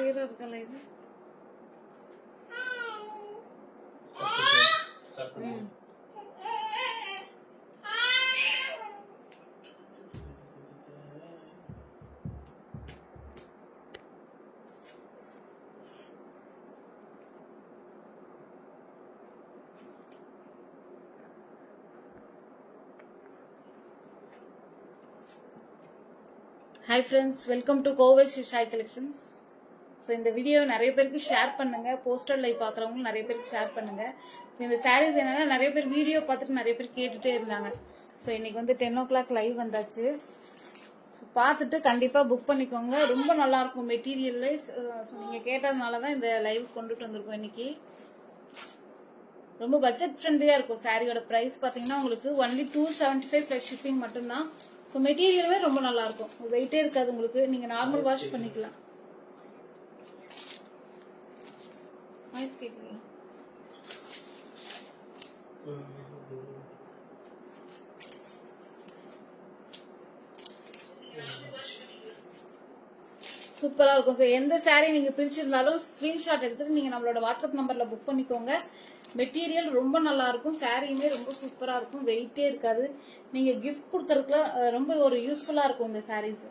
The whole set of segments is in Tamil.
கிளியரா இருக்கல இது. Hi friends, welcome to Kova's Shai Collections. So இந்த வீடியோ நிறைய பேருக்கு ஷேர் பண்ணுங்க, போஸ்டர் லைவ் பார்க்குறவங்களும் நிறைய பேருக்கு ஷேர் பண்ணுங்க. ஸோ இந்த சாரீஸ் என்னன்னா நிறைய பேர் வீடியோ பார்த்துட்டு நிறைய பேர் கேட்டுட்டே இருந்தாங்க. ஸோ இன்னைக்கு வந்து 10 o'clock லைவ் வந்தாச்சு. ஸோ பார்த்துட்டு கண்டிப்பாக புக் பண்ணிக்கோங்க. ரொம்ப நல்லா இருக்கும் மெட்டீரியல் வைஸ். ஸோ நீங்கள் கேட்டதுனால தான் இந்த லைவ் கொண்டுட்டு வந்திருக்கோம் இன்னைக்கு. ரொம்ப பட்ஜெட் ஃப்ரெண்ட்லியாக இருக்கும். சாரியோட ப்ரைஸ் பார்த்தீங்கன்னா உங்களுக்கு ஒன்லி 275 ப்ளஸ் ஷிப்பிங் மட்டும்தான். ஸோ மெட்டீரியலுமே ரொம்ப நல்லா இருக்கும், வெயிட்டே இருக்காது உங்களுக்கு. நீங்கள் நார்மல் வாஷ் பண்ணிக்கலாம். வாய்ஸ் கேட்குறீங்க? சூப்பரா இருக்கும். ஸோ எந்த சாரீ நீங்க பிரிச்சிருந்தாலும் ஸ்கிரீன்ஷாட் எடுத்துட்டு நீங்க நம்மளோட வாட்ஸ்அப் நம்பர்ல புக் பண்ணிக்கோங்க. மெட்டீரியல் ரொம்ப நல்லா இருக்கும், சாரியுமே ரொம்ப சூப்பரா இருக்கும், வெயிட்டே இருக்காது. நீங்க கிஃப்ட் கொடுக்கறதுக்குலாம் ரொம்ப ஒரு யூஸ்ஃபுல்லா இருக்கும். இந்த சாரீஸ்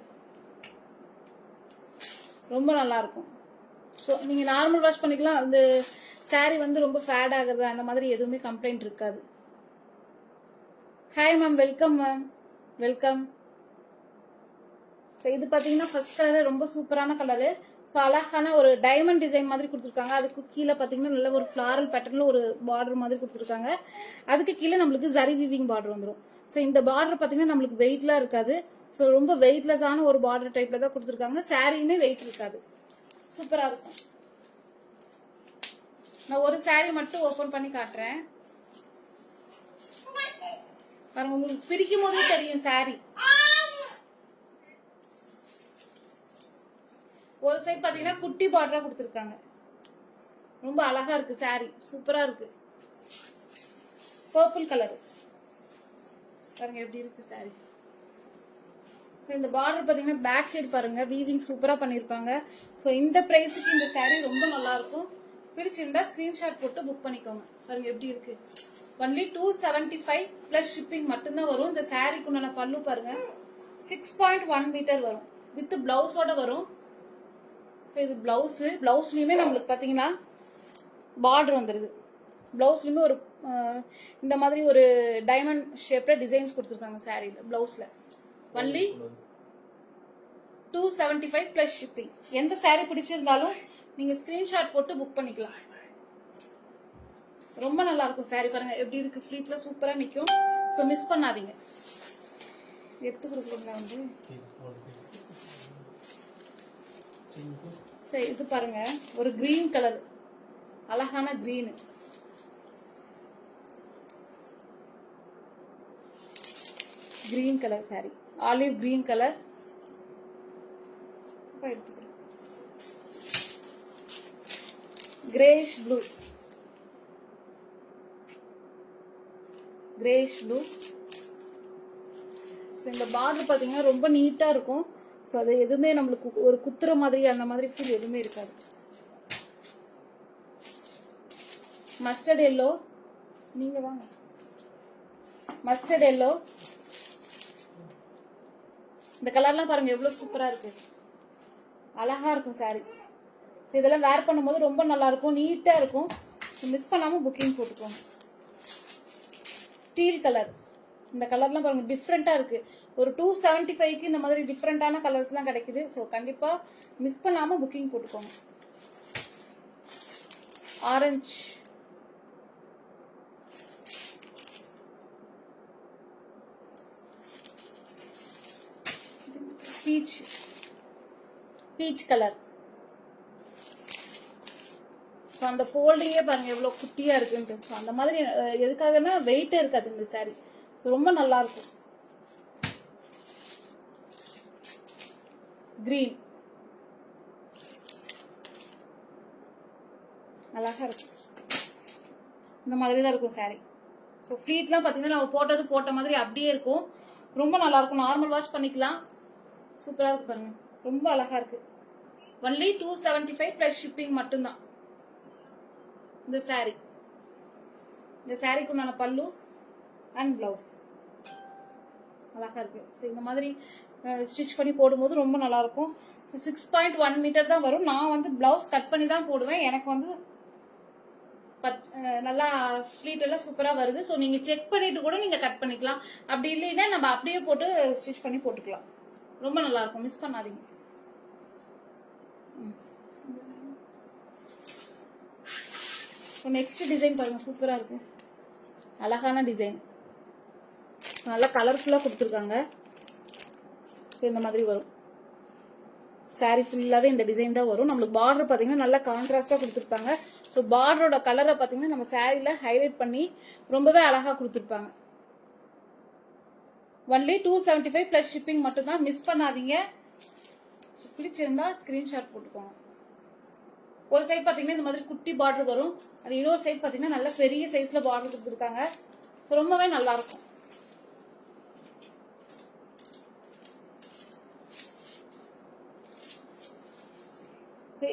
ரொம்ப நல்லா இருக்கும். ஸோ நீங்க நார்மல் வாஷ் பண்ணிக்கலாம். அந்த சாரீ வந்து ரொம்ப ஃபேட் ஆகுது அந்த மாதிரி எதுவுமே கம்ப்ளைண்ட் இருக்காது. Hi ma'am, welcome ma'am, welcome. So இது பார்த்தீங்கன்னா ஃபர்ஸ்ட் கலர் ரொம்ப சூப்பரான கலரு. ஸோ அழகான ஒரு டைமண்ட் டிசைன் மாதிரி கொடுத்துருக்காங்க. அதுக்கு கீழே பார்த்தீங்கன்னா நல்ல ஒரு ஃப்ளாரல் பேட்டர்னில் ஒரு பார்டர் மாதிரி கொடுத்துருக்காங்க. அதுக்கு கீழே நம்மளுக்கு ஜரி வீவிங் பார்டர் வந்துடும். ஸோ இந்த பார்டர் பார்த்தீங்கன்னா நம்மளுக்கு வெயிட்லாம் இருக்காது. ஸோ ரொம்ப வெயிட்லெஸ்ஸான ஒரு பார்டர் டைப்ல தான் கொடுத்துருக்காங்க. சாரியுமே வெயிட் இருக்காது, சூப்பராக இருக்கும். நான் ஒரு சாரி மட்டும் ஓப்பன் பண்ணி காட்டுறேன் பாருங்க. உங்களுக்கு பிரிக்கும் போதே தெரியும் சாரி. ஒரு சைட் பாத்தீங்கன்னா குட்டி பார்டரா கொடுத்துருக்காங்க. ரொம்ப அழகா இருக்கு சாரி, சூப்பரா இருக்கு. பர்பிள் கலர் பாருங்க எப்படி இருக்கு சாரி. இந்த பார்டர் பாத்தீங்கன்னா பேக் சைடு பாருங்க, வீவிங் சூப்பரா பண்ணிருப்பாங்க. ஸோ இந்த பிரைஸுக்கு இந்த சாரி ரொம்ப நல்லா இருக்கும். பிடிச்சிருந்தா ஸ்கிரீன்ஷாட் போட்டு புக் பண்ணிக்கோங்க. பாருங்க எப்படி இருக்கு. ஒன்லி 275 பிளஸ் ஷிப்பிங் மட்டும்தான் வரும். இந்த சாரிக்கு உண்டான பல்லு பாருங்க 6.1 மீட்டர் வரும், வித் பிளவுஸோட வரும். இது பிளவுஸ். பிளவுஸ்லயுமே நம்மளுக்கு பாத்தீங்கன்னா பார்டர் வந்துருது. பிளவுஸ்லயுமே ஒரு இந்த மாதிரி ஒரு டைமண்ட் ஷேப்ல டிசைன்ஸ் கொடுத்துருக்காங்க சாரியில. பிளவுஸ்ல ஒன்லி 275 பிளஸ் ஷிப்பிங். எந்த சாரி பிடிச்சிருந்தாலும் நீங்க ஸ்கிரீன்ஷாட் போட்டு புக் பண்ணிக்கலாம். ரொம்ப நல்லா இருக்கும் சாரி. பாருங்க எப்படி இருக்கு, ஃபிளீட்ல சூப்பரா நிக்கும். ஸோ மிஸ் பண்ணாதீங்க. எடுத்து கொடுக்குறீங்களா வந்து. சரி, இது பாருங்க ஒரு கிரீன் கலர், அழகான green. Green colour sorry, olive green colour. Grace blue, Grace blue. இந்த பார்டர் பாத்தீங்கன்னா ரொம்ப நீட்டா இருக்கும். ஸோ அது எதுவுமே நம்மளுக்கு ஒரு குத்துற மாதிரி அந்த மாதிரி ஃபீல் எதுவுமே இருக்காது. மஸ்டர்ட் எல்லோ, நீங்க வாங்க. மஸ்டர்ட் எல்லோ, இந்த கலர்லாம் பாருங்க எவ்வளவு சூப்பரா இருக்கு, அழகா இருக்கும் சாரி. இதெல்லாம் வேர் பண்ணும்போது ரொம்ப நல்லா இருக்கும், நீட்டா இருக்கும். மிஸ் பண்ணாம புக்கிங் போட்டுக்கோங்க. டீல் கலர், இந்த கலர்லாம் பாருங்க டிஃப்ரெண்டா இருக்கு. ஒரு 275க்கு இந்த மாதிரி டிஃப்ரெண்டான கலர்ஸ் எல்லாம் கிடைக்குது. ஸோ கண்டிப்பா மிஸ் பண்ணாம புக்கிங் போட்டுக்கோங்க. Orange, beach, peach colour. அந்த ஃபோல்டிங்கே பாருங்க எவ்வளவு குட்டியா இருக்குன்ட்டு. அந்த மாதிரி எதுக்காகனா வெயிட்டே இருக்காது இந்த சாரி, ரொம்ப நல்லா இருக்கும். கிரீன் அழகா இருக்கும். இந்த மாதிரி தான் இருக்கும் சாரி. ஸோ ஃப்ளீட்லாம் பார்த்தீங்கன்னா நம்ம போட்டது போட்ட மாதிரி அப்படியே இருக்கும். ரொம்ப நல்லா இருக்கும். நார்மல் வாஷ் பண்ணிக்கலாம். சூப்பராக இருக்கு பாருங்க, ரொம்ப அழகா இருக்கு. ஒன்லி 275 பிளஸ் ஷிப்பிங் மட்டும்தான். இந்த சாரி, இந்த சாரிக்கு உண்டான பல்லு அண்ட் பிளவுஸ் அழகா இருக்கு. ஸோ இந்த மாதிரி ஸ்டிச் பண்ணி போடும்போது ரொம்ப நல்லா இருக்கும். ஸோ 6.1 மீட்டர் தான் வரும். நான் வந்து பிளவுஸ் கட் பண்ணி தான் போடுவேன். எனக்கு வந்து நல்லா ஃபிளீட் எல்லாம் சூப்பரா வருது. ஸோ நீங்க செக் பண்ணிட்டு கூட நீங்க கட் பண்ணிக்கலாம். அப்படி இல்லைன்னா நம்ம அப்படியே போட்டு ஸ்டிச் பண்ணி போட்டுக்கலாம். ரொம்ப நல்லா இருக்கும், மிஸ் பண்ணாதீங்க. நெக்ஸ்ட் டிசைன் பாருங்க, சூப்பரா இருக்கு, அழகான டிசைன், நல்லா கலர்ஃபுல்லா கொடுத்துருக்காங்க. இந்த மாதிரி வரும் சாரி ஃபுல்லாவே இந்த டிசைன் தான் வரும். நம்மளுக்கு பார்டர் பாத்தீங்கன்னா நல்லா கான்ட்ராஸ்டா கொடுத்துருப்பாங்க. ஸோ பார்டரோட கலரை பாத்தீங்கன்னா நம்ம சாரியில ஹைலைட் பண்ணி ரொம்பவே அழகா கொடுத்துருப்பாங்க. ஒன்லி 275 பிளஸ் ஷிப்பிங் மட்டும் தான், மிஸ் பண்ணாதீங்க. பிடிச்சிருந்தா ஸ்கிரீன்ஷாட் போட்டுக்கோங்க. ஒரு சைட் பாத்தீங்கன்னா இந்த மாதிரி குட்டி பார்டர் வரும், அது இன்னொரு சைட் பாத்தீங்கன்னா நல்ல பெரிய சைஸ்ல பார்டர் கொடுத்துருக்காங்க. ரொம்பவே நல்லா இருக்கும்.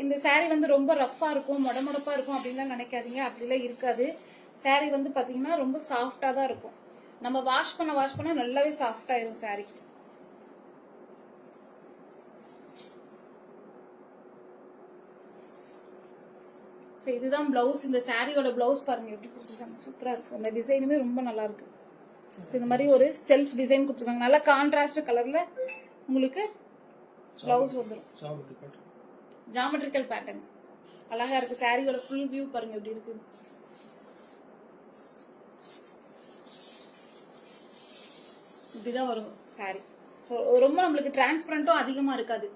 இந்த சாரி வந்து ரொம்ப ரஃபா இருக்கும், மொடமொடப்பா இருக்கும் அப்படின்லாம் நினைக்காதீங்க. அப்படிலாம் இருக்காது. சாரி வந்து பாத்தீங்கன்னா ரொம்ப சாஃப்டா தான் இருக்கும். நம்ம வாஷ் பண்ண நல்லாவே சாஃப்ட் ஆயிரும் சாரி. இதுதான் பிளவுஸ். இந்த சாரியோட பிளவுஸ் பாருங்க எப்படி கொடுத்துருக்காங்க, சூப்பரா இருக்கு. அந்த டிசைனுமே ரொம்ப நல்லா இருக்கு. இந்த மாதிரி ஒரு செல்ஃப் டிசைன் கொடுத்துருக்காங்க, நல்லா கான்ட்ராஸ்ட் கலர்ல உங்களுக்கு பிளவுஸ் வந்துடும். ஜாமெட்ரிக்கல் பேட்டர்ன் அழகா இருக்கு. சாரியோட ஃபுல் வியூ பாருங்க எப்படி இருக்கு. இப்படிதான் வரும் சாரி. ஸோ ரொம்ப நம்மளுக்கு டிரான்ஸ்பரண்ட்டும் அதிகமா இருக்காது.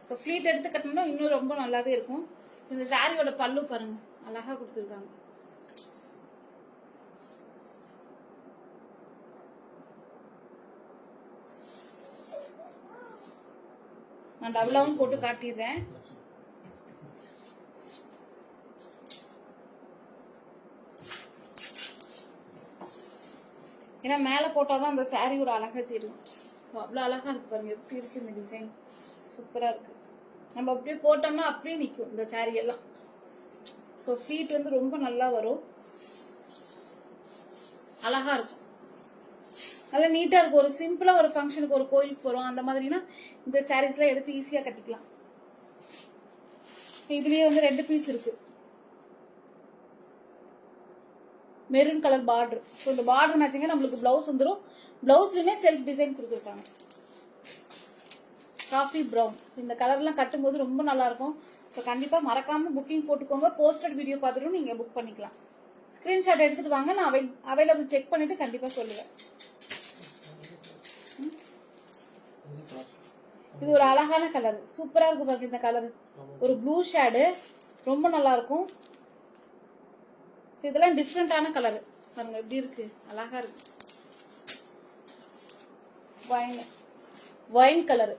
ஸோ ஃபிளீட் எடுத்து கட்டணும்னா இன்னும் ரொம்ப நல்லாவே இருக்கும். இந்த சாரியோட பல்லு பாருங்க, அழகா கொடுத்துருக்காங்க. நான் டபுளாவும் போட்டு காட்டிடுறேன். ஏன்னா மேல போட்டாதான் அந்த சாரியோட அழகா தெரியும். ஸோ அவ்வளோ அழகா இருக்கு பாருங்க, எப்படி இருக்கு இந்த டிசைன், சூப்பரா இருக்கு. நம்ம அப்படியே போட்டோம்னா அப்படியே நிற்கும் இந்த சாரி எல்லாம். ஸோ ஃபிளீட் வந்து ரொம்ப நல்லா வரும், அழகா இருக்கும், நல்லா நீட்டா இருக்கும். ஒரு சிம்பிளா ஒரு ஃபங்க்ஷனுக்கு ஒரு கோயிலுக்கு போறோம் அந்த மாதிரினா இந்த சாரீஸ் எல்லாம் எடுத்து ஈஸியா கட்டிக்கலாம். இதுலயே வந்து 2 பீஸ் இருக்கு. Maroon colour border. ஸோ இந்த பார்டர் மேட்சிங்க நம்மளுக்கு பிளவுஸ் வந்துடும். பிளவுஸ்லயுமே செல்ஃப் டிசைன் கொடுத்துருக்காங்க, காஃபி ப்ரௌன். ஸோ இந்த கலர்லாம் கட்டும்போது ரொம்ப நல்லா இருக்கும். ஸோ கண்டிப்பா மறக்காம புக்கிங் போட்டுக்கோங்க. போஸ்டட் வீடியோ பார்த்துட்டு நீங்க புக் பண்ணிக்கலாம். ஸ்கிரீன்ஷாட் எடுத்துட்டு வாங்க, நான் அவைலபிள் செக் பண்ணிட்டு கண்டிப்பா சொல்லுவேன். இது ஒரு அழகான கலர், சூப்பரா இருக்கு பாருங்க. இந்த கலர் ஒரு ப்ளூ ஷேடு, ரொம்ப நல்லா இருக்கும். இதெல்லாம் டிஃப்ரெண்டான கலர் பாருங்க எப்படி இருக்கு, அழகா இருக்கு. Wine colour,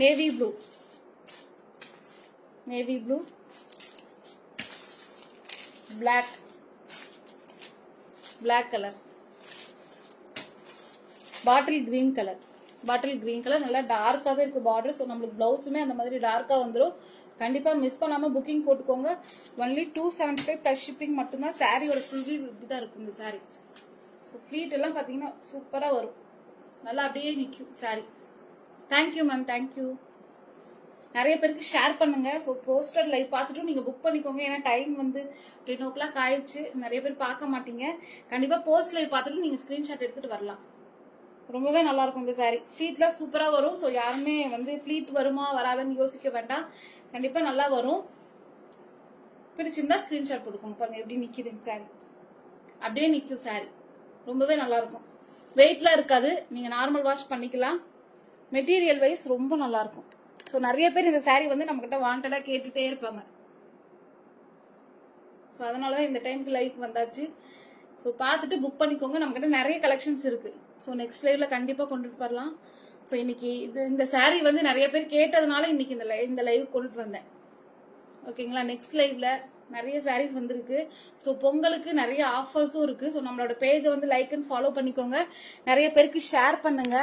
navy blue, black colour, bottle green colour, நல்லா டார்க்காவே இருக்கு பார்டர். ஸோ நம்மளுக்கு பிளவுஸுமே அந்த மாதிரி டார்க்கா வந்துடும். கண்டிப்பா மிஸ் பண்ணாம புக்கிங் போட்டுக்கோங்க. ஒன்லி 275 பிளஸ் ஷிப்பிங் மட்டும்தான். சாரியோட ஃபுல் வியூ இப்படிதான் இருக்கும் இந்த சாரி. ஸோ ஃபிளீட் எல்லாம் பாத்தீங்கன்னா சூப்பரா வரும், நல்லா அப்படியே நிற்கும் சாரி. Thank you ma'am, thank you. நிறைய பேருக்கு ஷேர் பண்ணுங்க. ஸோ போஸ்டர் லைவ் பார்த்துட்டு நீங்க புக் பண்ணிக்கோங்க. ஏன்னா டைம் வந்து 10 o'clock ஆயிடுச்சு, நிறைய பேர் பார்க்க மாட்டீங்க. கண்டிப்பா போஸ்ட் லைவ் பார்த்துட்டு நீங்க ஸ்கிரீன்ஷாட் எடுத்துட்டு வரலாம். ரொம்பவே நல்லா இருக்கும் இந்த சாரி. ஃபிளீட்லாம் சூப்பரா வரும். ஸோ யாருமே வந்து ஃபிளீட் வருமா வராதுன்னு யோசிக்க வேண்டாம், கண்டிப்பா நல்லா வரும். பிடிச்சிருந்தா ஸ்கிரீன்ஷாட் போட்டுக்கோங்க. பாருங்க எப்படி நிக்குது சாரி, அப்படியே நிக்கும் சாரி. ரொம்பவே நல்லா இருக்கும், வெயிட்லாம் இருக்காது, நீங்க நார்மல் வாஷ் பண்ணிக்கலாம். மெட்டீரியல் வைஸ் ரொம்ப நல்லா இருக்கும். ஸோ நிறைய பேர் இந்த சாரி வந்து நம்ம கிட்ட வாண்டடா கேட்டுட்டே இருப்பாங்க. ஸோ அதனாலதான் இந்த டைமுக்கு லைவ் வந்தாச்சு. ஸோ பார்த்துட்டு புக் பண்ணிக்கோங்க. நம்ம கிட்ட நிறைய கலெக்ஷன்ஸ் இருக்கு. ஸோ நெக்ஸ்ட் லைவ்ல கண்டிப்பா கொண்டுட்டு வரலாம். ஸோ இன்னைக்கு இந்த சாரி வந்து நிறைய பேர் கேட்டதுனால இன்னைக்கு இந்த லைவ் கொண்டுட்டு வந்தேன். ஓகேங்களா? நெக்ஸ்ட் லைவ்ல நிறைய சாரீஸ் வந்திருக்கு. ஸோ பொங்கலுக்கு நிறைய ஆஃபர்ஸும் இருக்கு. ஸோ நம்மளோட பேஜை வந்து லைக் அண்ட் ஃபாலோ பண்ணிக்கோங்க. நிறைய பேருக்கு ஷேர் பண்ணுங்க.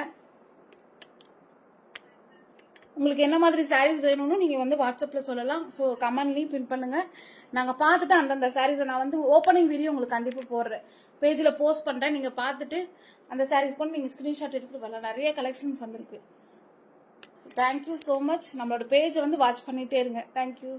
உங்களுக்கு என்ன மாதிரி சாரீஸ் வேணும்னு நீங்கள் வந்து வாட்ஸ்அப்பில் சொல்லலாம். ஸோ கமெண்ட்லேயும் பின் பண்ணுங்கள். நாங்கள் பார்த்துட்டு அந்தந்த சாரீஸை நான் வந்து ஓப்பனிங் வீடியோ உங்களுக்கு கண்டிப்பாக போடுறேன், பேஜில் போஸ்ட் பண்ணுறேன். நீங்கள் பார்த்துட்டு அந்த சாரீஸ் கூட நீங்கள் ஸ்க்ரீன்ஷாட் எடுத்துகிட்டு வரலாம். நிறைய கலெக்ஷன்ஸ் வந்திருக்கு. So thank you so much. நம்மளோட பேஜை வந்து வாட்ச் பண்ணிகிட்டே இருங்க. தேங்க்யூ.